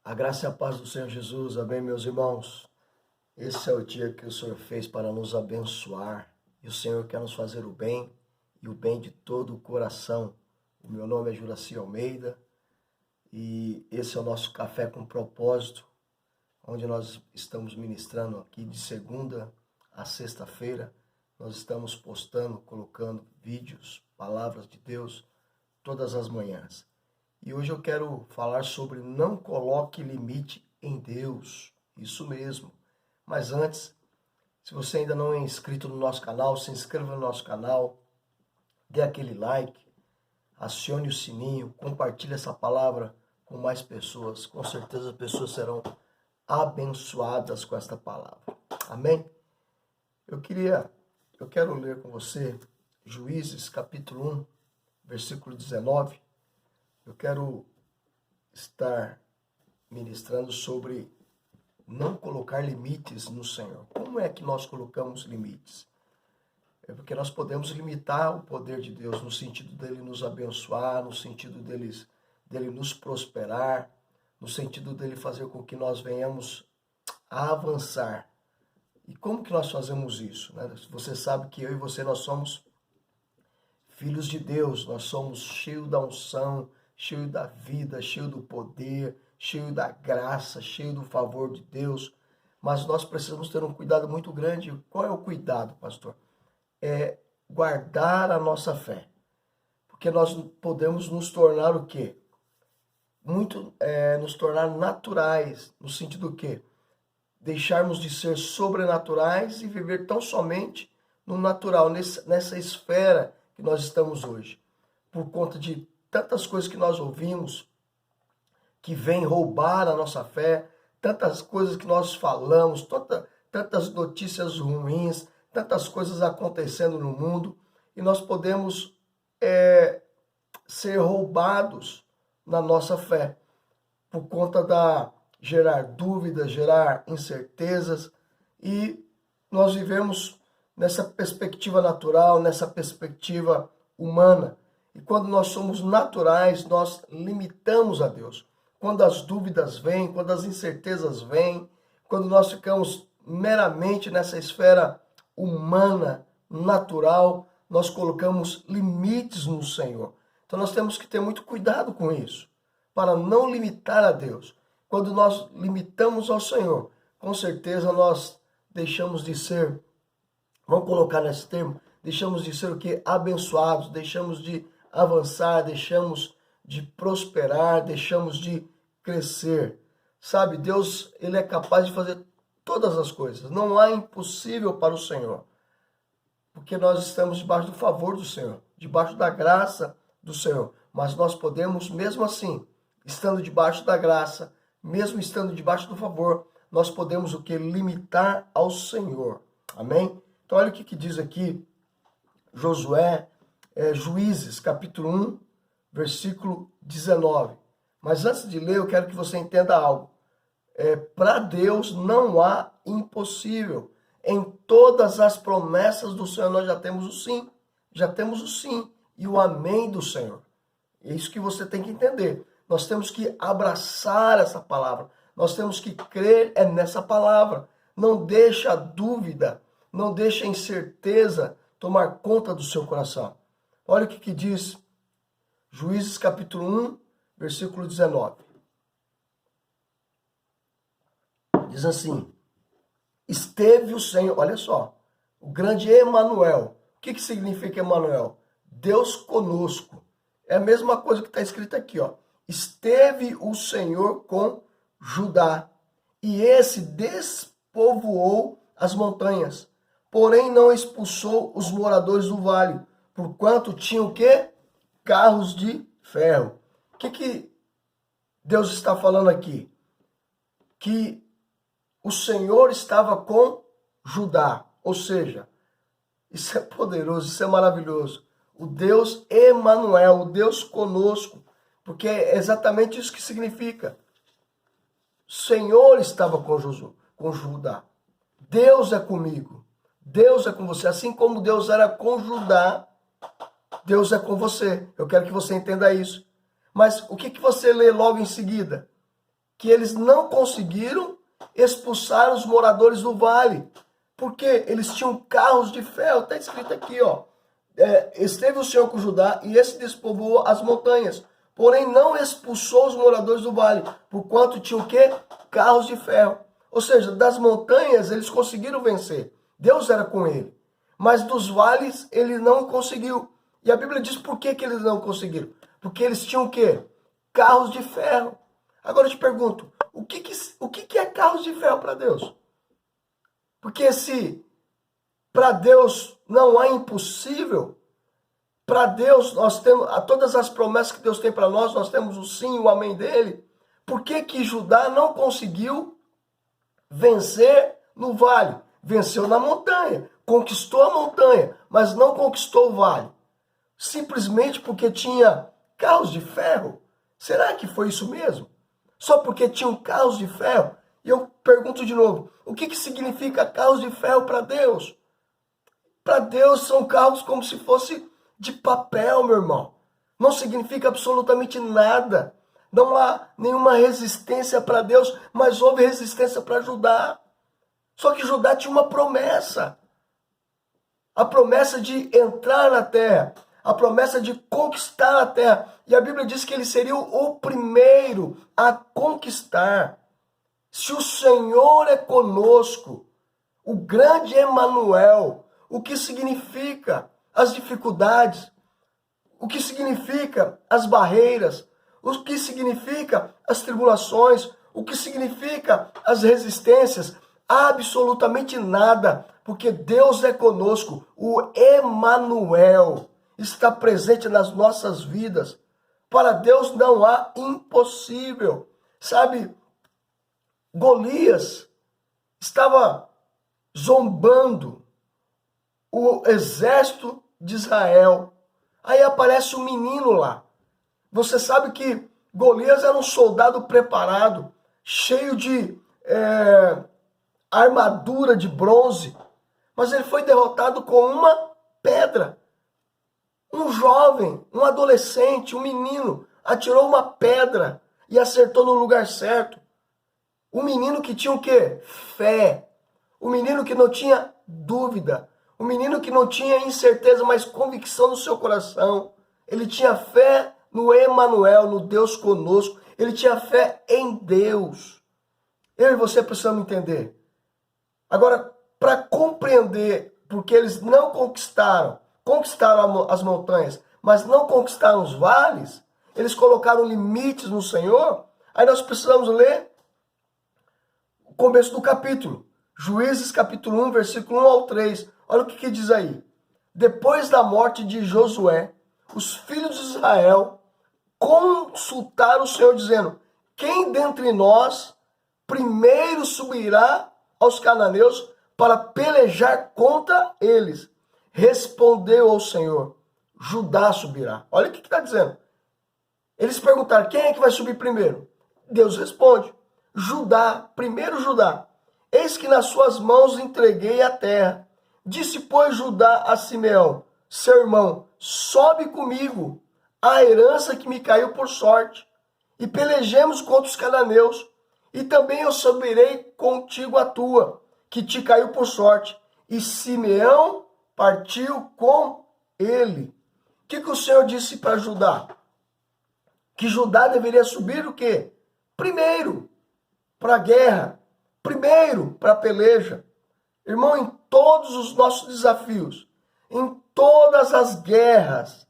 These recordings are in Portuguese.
A graça e a paz do Senhor Jesus, amém, meus irmãos? Esse é o dia que o Senhor fez para nos abençoar. E o Senhor quer nos fazer o bem, e o bem de todo o coração. O meu nome é Juraci Almeida, e esse é o nosso Café com Propósito, onde nós estamos ministrando aqui de segunda a sexta-feira. Nós estamos postando, colocando vídeos, palavras de Deus, todas as manhãs. E hoje eu quero falar sobre não coloque limite em Deus. Isso mesmo. Mas antes, se você ainda não é inscrito no nosso canal, se inscreva no nosso canal, dê aquele like, acione o sininho, compartilhe essa palavra com mais pessoas. Com certeza as pessoas serão abençoadas com esta palavra. Amém? Eu quero ler com você Juízes capítulo 1, versículo 19. Eu quero estar ministrando sobre não colocar limites no Senhor. Como é que nós colocamos limites? É porque nós podemos limitar o poder de Deus no sentido dele nos abençoar, no sentido dele nos prosperar, no sentido dele fazer com que nós venhamos a avançar. E como que nós fazemos isso, né? Você sabe que eu e você, nós somos filhos de Deus, nós somos cheios da unção, cheio da vida, cheio do poder, cheio da graça, cheio do favor de Deus. Mas nós precisamos ter um cuidado muito grande. Qual é o cuidado, pastor? É guardar a nossa fé. Porque nós podemos nos tornar o quê? Nos tornar naturais, no sentido do quê? Deixarmos de ser sobrenaturais e viver tão somente no natural, nessa esfera que nós estamos hoje. Por conta de tantas coisas que nós ouvimos, que vêm roubar a nossa fé, tantas coisas que nós falamos, tantas notícias ruins, tantas coisas acontecendo no mundo, e nós podemos ser roubados na nossa fé, por conta da gerar dúvidas, gerar incertezas, e nós vivemos nessa perspectiva natural, nessa perspectiva humana. E quando nós somos naturais, nós limitamos a Deus. Quando as dúvidas vêm, quando as incertezas vêm, quando nós ficamos meramente nessa esfera humana, natural, nós colocamos limites no Senhor. Então nós temos que ter muito cuidado com isso, para não limitar a Deus. Quando nós limitamos ao Senhor, com certeza nós deixamos de ser, vamos colocar nesse termo, deixamos de ser o quê? Abençoados, deixamos de avançar, deixamos de prosperar, deixamos de crescer. Sabe, Deus, ele é capaz de fazer todas as coisas. Não há impossível para o Senhor. Porque nós estamos debaixo do favor do Senhor, debaixo da graça do Senhor. Mas nós podemos, mesmo assim, estando debaixo da graça, mesmo estando debaixo do favor, nós podemos o que? Limitar ao Senhor. Amém? Então olha o que diz aqui Juízes, capítulo 1, versículo 19. Mas antes de ler, eu quero que você entenda algo. Para Deus não há impossível. Em todas as promessas do Senhor nós já temos o sim. Já temos o sim e o amém do Senhor. É isso que você tem que entender. Nós temos que abraçar essa palavra. Nós temos que crer nessa palavra. Não deixa a dúvida, não deixa a incerteza tomar conta do seu coração. Olha o que diz Juízes capítulo 1, versículo 19. Diz assim: esteve o Senhor, olha só, o grande Emanuel. O que significa Emanuel? Deus conosco. É a mesma coisa que está escrito aqui, ó. Esteve o Senhor com Judá, e esse despovoou as montanhas, porém não expulsou os moradores do vale, porquanto tinham o quê? Carros de ferro. O que Deus está falando aqui? Que o Senhor estava com Judá. Ou seja, isso é poderoso, isso é maravilhoso. O Deus Emanuel, o Deus conosco. Porque é exatamente isso que significa. O Senhor estava com Judá. Deus é comigo. Deus é com você. Assim como Deus era com Judá, Deus é com você. Eu quero que você entenda isso. Mas o que você lê logo em seguida? que eles não conseguiram expulsar os moradores do vale, porque eles tinham carros de ferro. Está escrito aqui, ó. Esteve o Senhor com Judá e esse despovoou as montanhas, porém não expulsou os moradores do vale, porquanto tinha o quê? Carros de ferro. Ou seja, das montanhas eles conseguiram vencer. Deus era com ele. Mas dos vales ele não conseguiu. E a Bíblia diz por que eles não conseguiram. Porque eles tinham o quê? Carros de ferro. Agora eu te pergunto, o que é carros de ferro para Deus? Porque se para Deus não há impossível, para Deus nós temos todas as promessas que Deus tem para nós temos o sim e o amém dele. Por que Judá não conseguiu vencer no vale? Venceu na montanha, conquistou a montanha, mas não conquistou o vale. Simplesmente porque tinha carros de ferro? Será que foi isso mesmo? Só porque tinham carros de ferro? E eu pergunto de novo, o que significa carros de ferro para Deus? Para Deus são carros como se fosse de papel, meu irmão. Não significa absolutamente nada. Não há nenhuma resistência para Deus, mas houve resistência para Judá. Só que Judá tinha uma promessa. A promessa de entrar na terra. A promessa de conquistar a terra. E a Bíblia diz que ele seria o primeiro a conquistar. Se o Senhor é conosco, o grande Emanuel, o que significa as dificuldades, o que significa as barreiras, o que significa as tribulações, o que significa as resistências? Absolutamente nada, porque Deus é conosco. O Emanuel está presente nas nossas vidas. Para Deus não há impossível. Sabe, Golias estava zombando o exército de Israel. Aí aparece um menino lá. Você sabe que Golias era um soldado preparado, cheio de armadura de bronze, mas ele foi derrotado com uma pedra. Um jovem, um adolescente, um menino, atirou uma pedra e acertou no lugar certo. Um menino que tinha o quê? Fé. Um menino que não tinha dúvida. Um menino que não tinha incerteza, mas convicção no seu coração. Ele tinha fé no Emanuel, no Deus conosco. Ele tinha fé em Deus. Eu e você precisamos entender. Agora, para compreender porque eles não conquistaram as montanhas, mas não conquistaram os vales, eles colocaram limites no Senhor, aí nós precisamos ler o começo do capítulo. Juízes capítulo 1, versículo 1 ao 3. Olha o que diz aí. Depois da morte de Josué, os filhos de Israel consultaram o Senhor, dizendo: quem dentre nós primeiro subirá aos cananeus para pelejar contra eles? Respondeu ao Senhor: Judá subirá. Olha o que está dizendo. Eles perguntaram: quem é que vai subir primeiro? Deus responde: Judá, primeiro Judá. Eis que nas suas mãos entreguei a terra. Disse, pois, Judá a Simeão, seu irmão: sobe comigo a herança que me caiu por sorte, e pelejemos contra os cananeus, e também eu subirei contigo a tua, que te caiu por sorte. E Simeão partiu com ele. O que o Senhor disse para Judá? Que Judá deveria subir o quê? Primeiro para a guerra, primeiro para a peleja. Irmão, em todos os nossos desafios, em todas as guerras,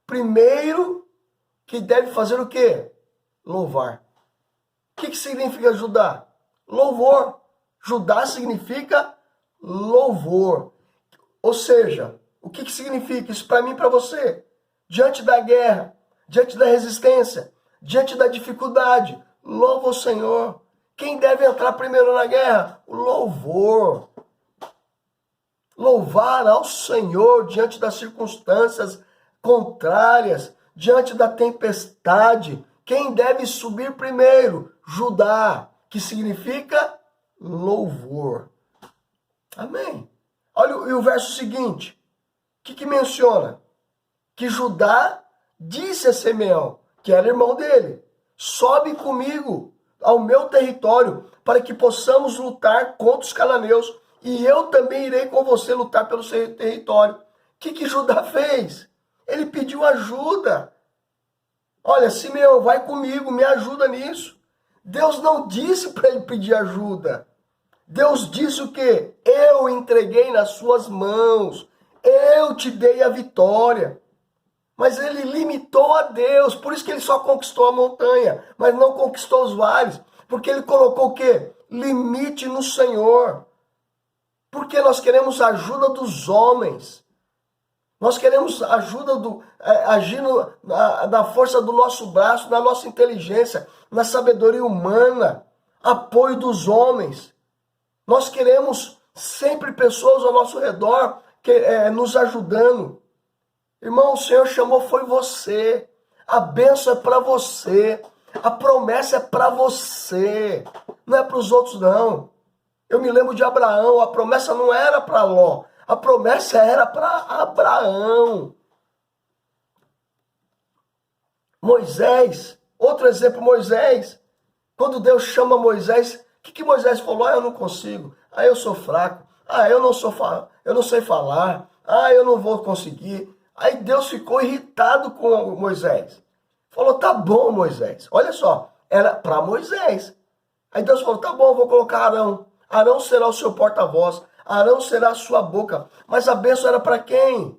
primeiro que deve fazer o quê? Louvar. O que significa Judá? Louvor. Judá significa louvor. Ou seja, o que significa isso para mim e para você? Diante da guerra, diante da resistência, diante da dificuldade, louva o Senhor. Quem deve entrar primeiro na guerra? O louvor. Louvar ao Senhor diante das circunstâncias contrárias, diante da tempestade. Quem deve subir primeiro? Judá, que significa louvor. Amém. Olha o verso seguinte. O que menciona? Que Judá disse a Simeão, que era irmão dele: sobe comigo. ao meu território, para que possamos lutar contra os cananeus, e eu também irei com você lutar pelo seu território. O que Judá fez? Ele pediu ajuda. Olha, Simeão, vai comigo, me ajuda nisso. Deus não disse para ele pedir ajuda. Deus disse o quê? Eu entreguei nas suas mãos. Eu te dei a vitória. Mas ele limitou a Deus. Por isso que ele só conquistou a montanha, mas não conquistou os vales. Porque ele colocou o quê? Limite no Senhor. Porque nós queremos a ajuda dos homens. Nós queremos ajuda agindo na força do nosso braço, na nossa inteligência, na sabedoria humana, apoio dos homens. Nós queremos sempre pessoas ao nosso redor nos ajudando. Irmão, o Senhor chamou foi você. A bênção é para você. A promessa é para você. Não é para os outros, não. Eu me lembro de Abraão. A promessa não era para Ló. A promessa era para Abraão. Moisés, outro exemplo, Moisés. Quando Deus chama Moisés, o que Moisés falou? Eu não consigo. Eu sou fraco. Eu não sei falar. Eu não vou conseguir. Aí Deus ficou irritado com Moisés. Falou, tá bom, Moisés. Olha só, era para Moisés. Aí Deus falou, tá bom, eu vou colocar Arão. Arão será o seu porta-voz. Arão será a sua boca. Mas a bênção era para quem?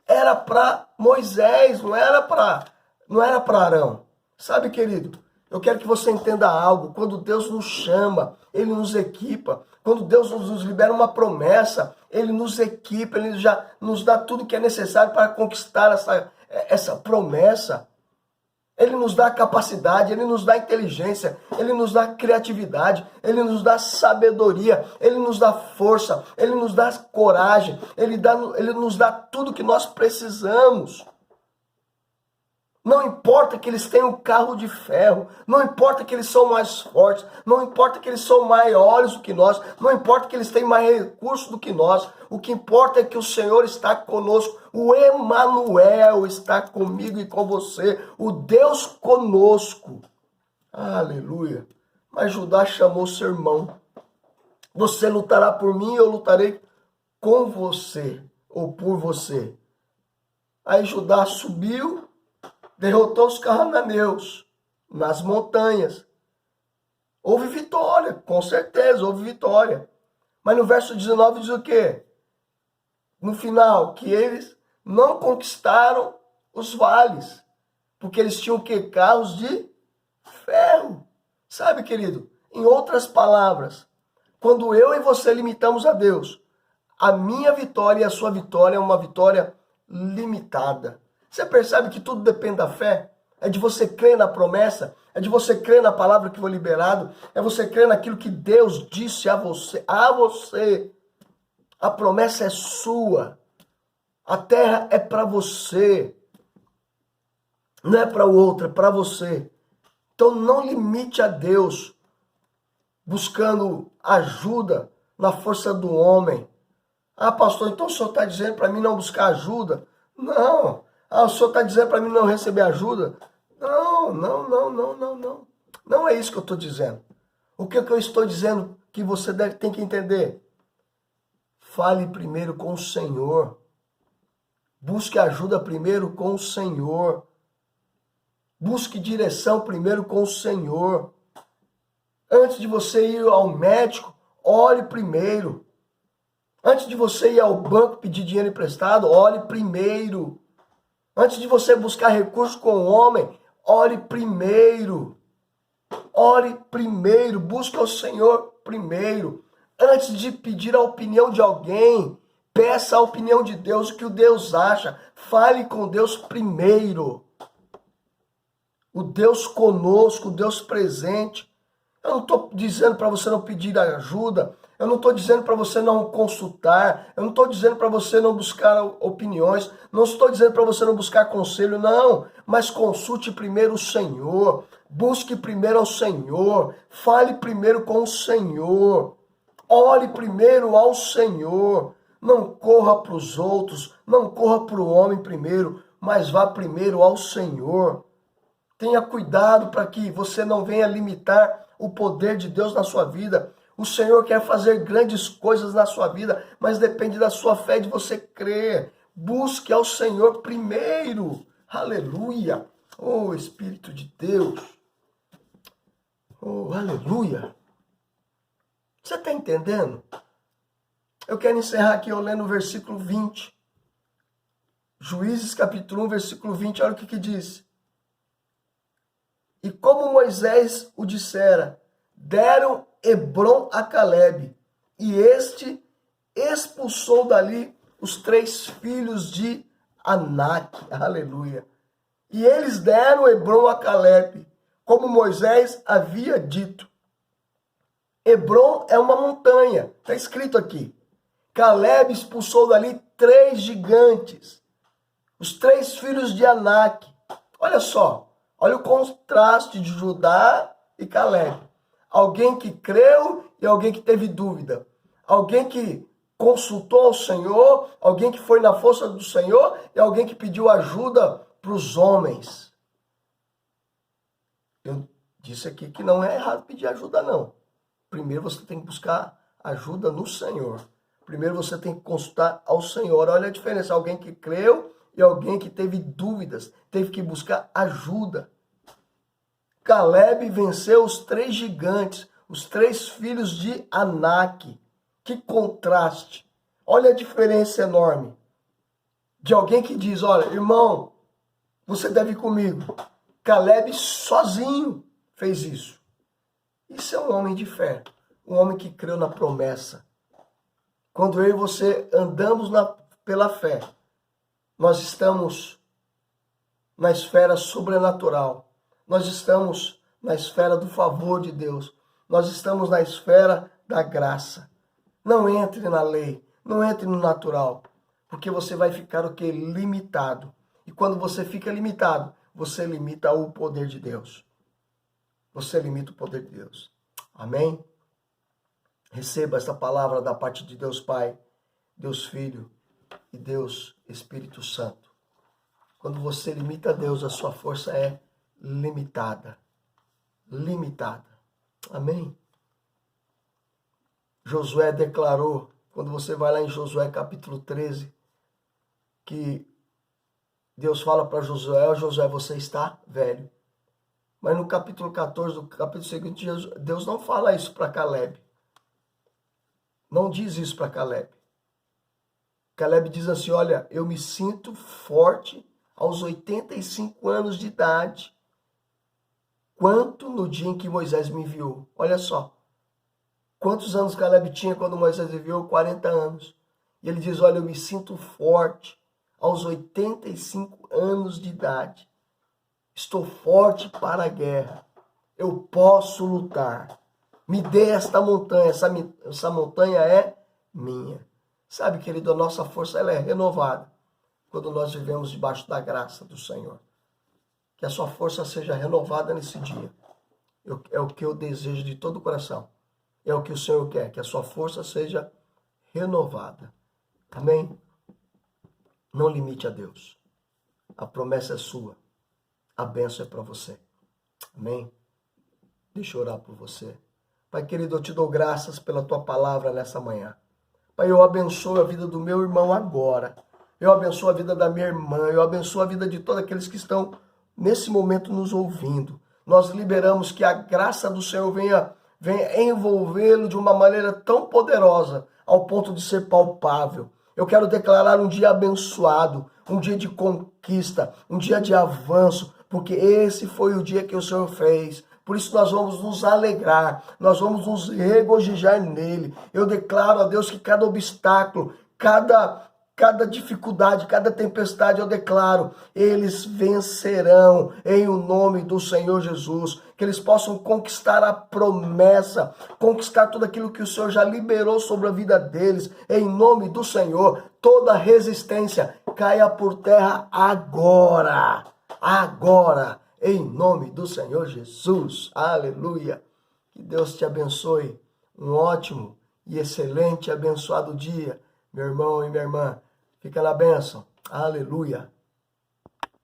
Era para Moisés, não era para Arão. Sabe, querido? Eu quero que você entenda algo. Quando Deus nos chama, Ele nos equipa. Quando Deus nos libera uma promessa, Ele nos equipa, Ele já nos dá tudo que é necessário para conquistar essa promessa. Ele nos dá capacidade, Ele nos dá inteligência, Ele nos dá criatividade, Ele nos dá sabedoria, Ele nos dá força, Ele nos dá coragem, Ele nos dá tudo que nós precisamos. Não importa que eles tenham carro de ferro, não importa que eles são mais fortes, não importa que eles são maiores do que nós, não importa que eles têm mais recursos do que nós, o que importa é que o Senhor está conosco, o Emanuel está comigo e com você, o Deus conosco. Aleluia. Mas Judá chamou seu irmão. Você lutará por mim, eu lutarei com você, ou por você. Aí Judá subiu, derrotou os cananeus nas montanhas. Houve vitória, com certeza, houve vitória. Mas no verso 19 diz o quê? No final, que eles não conquistaram os vales, porque eles tinham o quê? Carros de ferro. Sabe, querido? Em outras palavras, quando eu e você limitamos a Deus, a minha vitória e a sua vitória é uma vitória limitada. Você percebe que tudo depende da fé? É de você crer na promessa, é de você crer na palavra que foi liberado, é você crer naquilo que Deus disse a você. A promessa é sua. A terra é para você. Não é para o outro, é para você. Então não limite a Deus buscando ajuda na força do homem. Pastor, então o senhor está dizendo para mim não buscar ajuda? Não. O senhor está dizendo para mim não receber ajuda? Não. Não é isso que eu estou dizendo. O que eu estou dizendo que você tem que entender? Fale primeiro com o Senhor. Busque ajuda primeiro com o Senhor. Busque direção primeiro com o Senhor. Antes de você ir ao médico, ore primeiro. Antes de você ir ao banco pedir dinheiro emprestado, ore primeiro. Antes de você buscar recursos com o homem, ore primeiro. Ore primeiro, busque ao Senhor primeiro. Antes de pedir a opinião de alguém, peça a opinião de Deus, o que o Deus acha. Fale com Deus primeiro. O Deus conosco, o Deus presente. Eu não estou dizendo para você não pedir ajuda. Eu não estou dizendo para você não consultar. Eu não estou dizendo para você não buscar opiniões. Não estou dizendo para você não buscar conselho, não. Mas consulte primeiro o Senhor. Busque primeiro ao Senhor. Fale primeiro com o Senhor. Ore primeiro ao Senhor. Não corra para os outros. Não corra para o homem primeiro. Mas vá primeiro ao Senhor. Tenha cuidado para que você não venha limitar o poder de Deus na sua vida. O Senhor quer fazer grandes coisas na sua vida, mas depende da sua fé, de você crer. Busque ao Senhor primeiro. Aleluia. Oh, Espírito de Deus. Oh, aleluia. Você está entendendo? Eu quero encerrar aqui eu lendo o versículo 20. Juízes capítulo 1, versículo 20, olha o que diz. E como Moisés o dissera, deram Hebrom a Calebe, e este expulsou dali os 3 filhos de Anak. Aleluia. E eles deram Hebrom a Calebe, como Moisés havia dito. Hebrom é uma montanha, está escrito aqui. Calebe expulsou dali 3 gigantes, os 3 filhos de Anak. Olha só, olha o contraste de Judá e Calebe. Alguém que creu e alguém que teve dúvida. Alguém que consultou ao Senhor, alguém que foi na força do Senhor e alguém que pediu ajuda para os homens. Eu disse aqui que não é errado pedir ajuda, não. Primeiro você tem que buscar ajuda no Senhor. Primeiro você tem que consultar ao Senhor. Olha a diferença, alguém que creu e alguém que teve dúvidas, teve que buscar ajuda. Calebe venceu os 3 gigantes, os 3 filhos de Anak. Que contraste. Olha a diferença enorme. De alguém que diz, olha, irmão, você deve ir comigo. Calebe sozinho fez isso. Isso é um homem de fé. Um homem que creu na promessa. Quando eu e você andamos pela fé, nós estamos na esfera sobrenatural. Nós estamos na esfera do favor de Deus. Nós estamos na esfera da graça. Não entre na lei, não entre no natural, porque você vai ficar o quê? Limitado. E quando você fica limitado, você limita o poder de Deus. Você limita o poder de Deus. Amém? Receba esta palavra da parte de Deus Pai, Deus Filho e Deus Espírito Santo. Quando você limita Deus, a sua força é limitada. Limitada. Amém? Josué declarou, quando você vai lá em Josué capítulo 13, que Deus fala para Josué, Josué, você está velho. Mas no capítulo 14, do capítulo seguinte, Deus não fala isso para Calebe. Não diz isso para Calebe. Calebe diz assim, olha, eu me sinto forte aos 85 anos de idade, quanto no dia em que Moisés me enviou. Olha só. Quantos anos Calebe tinha quando Moisés enviou? 40 anos. E ele diz, olha, eu me sinto forte aos 85 anos de idade. Estou forte para a guerra. Eu posso lutar. Me dê esta montanha. Essa montanha é minha. Sabe, querido, a nossa força ela é renovada quando nós vivemos debaixo da graça do Senhor. Que a sua força seja renovada nesse dia. É o que eu desejo de todo o coração. É o que o Senhor quer, que a sua força seja renovada. Amém? Não limite a Deus. A promessa é sua. A bênção é para você. Amém? Deixa eu orar por você. Pai querido, eu te dou graças pela tua palavra nessa manhã. Pai, eu abençoo a vida do meu irmão agora. Eu abençoo a vida da minha irmã. Eu abençoo a vida de todos aqueles que estão nesse momento nos ouvindo. Nós liberamos que a graça do Senhor venha envolvê-lo de uma maneira tão poderosa, ao ponto de ser palpável. Eu quero declarar um dia abençoado, um dia de conquista, um dia de avanço, porque esse foi o dia que o Senhor fez. Por isso nós vamos nos alegrar, nós vamos nos regozijar nele. Eu declaro a Deus que cada obstáculo, cada dificuldade, cada tempestade, eu declaro, eles vencerão em o nome do Senhor Jesus. Que eles possam conquistar a promessa, conquistar tudo aquilo que o Senhor já liberou sobre a vida deles, em nome do Senhor. Toda resistência caia por terra agora, em nome do Senhor Jesus. Aleluia. Que Deus te abençoe. Um ótimo e excelente, abençoado dia, meu irmão e minha irmã. Fica na bênção. Aleluia.